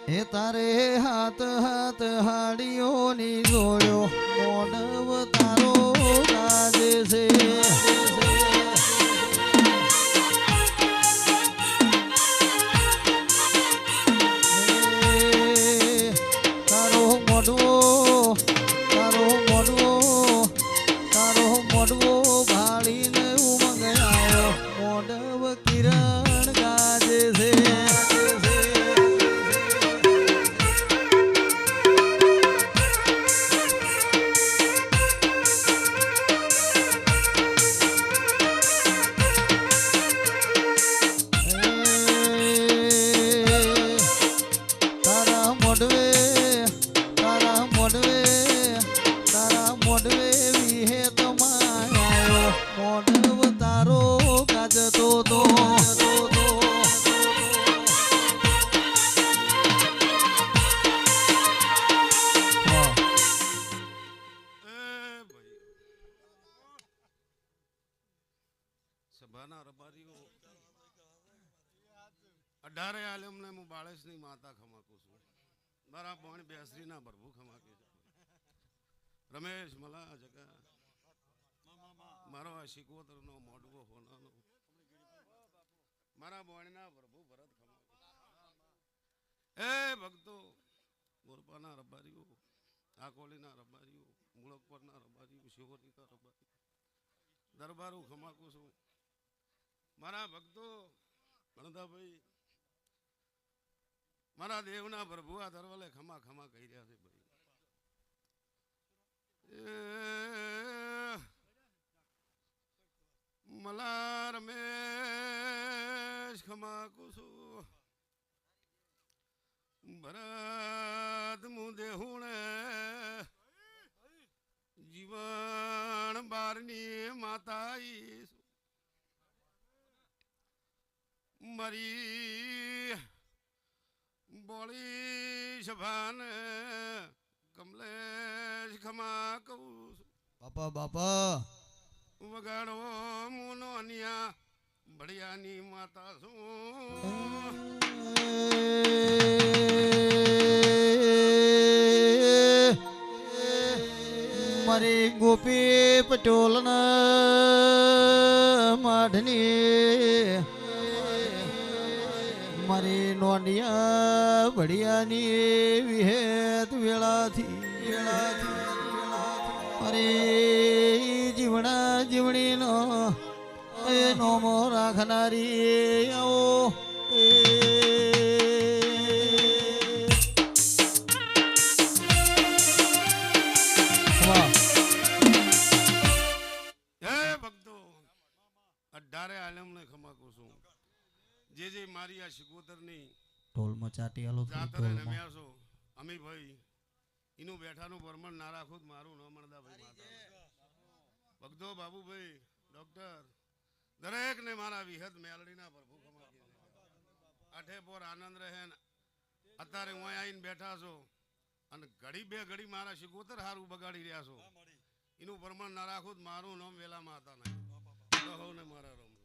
હે તારે હાથ હાથ હાડીઓની જોયો મોડવ તારો ગાજે છે તારો મોડવો ભાળીને ઉમંગ આવ્યો મોડવ કિરણ ગાજે છે સભાના રબારીઓ 18 આલમને હું બાળેશની માતા ખમાકું છું મારા બોણ બેસરીના પ્રભુ ખમાકે છે રમેશ મલા જગા મારો આ શિકોતરનો મોડવો હોનાનો મારા બોણના પ્રભુ ભરત ખમાકે એ ભક્તો મોરપાના રબારીઓ આકોલીના રબારીઓ મુળકપરના રબારીઓ શિવરીના રબારીઓ દરબારું ખમાકું છું મારા ભક્તો ગણદાભાઈ મારા દેવના પ્રભુ આ દરવાલે ખમા ખમા કહી રહ્યા છે ભાઈ મલા રમેશ ખમા કુસુ ભરત મું દેહુણે જીવન બારની માતા મારી બોળી સભાને કમલેશ ખમા કહું બાપા બાપા વગાડો મુનો અનિયા ભડિયાની માતા છું મારી ગોપી પટોલના માઢની મારી નોંડિયા ભડિયાની વિહેત વેળાથી મારી જીવણા જીવણીનો એ નોમો રાખનારી આવો જે મારી આ શિકોતરની ઢોલમાં ચાટી આલો જાતરે રમ્યા છો અમી ભાઈ એનું બેઠાનું પરમણ ના રાખું મારું ન મળદા ભાઈ માતા ભક્તો બાબુભાઈ ડોક્ટર દરેક ને મારા વિહદ મેલડીના પ્રભુ ખમાકી આઠે પોર આનંદ રહે અત્યારે હું આવીને બેઠા છો અને ઘડી બે ઘડી મારા શિકોતર હારું બગાડી રહ્યા છો એનું પરમણ ના રાખું મારું નામ વેલા માતા નહીં કહો ને મારા રમ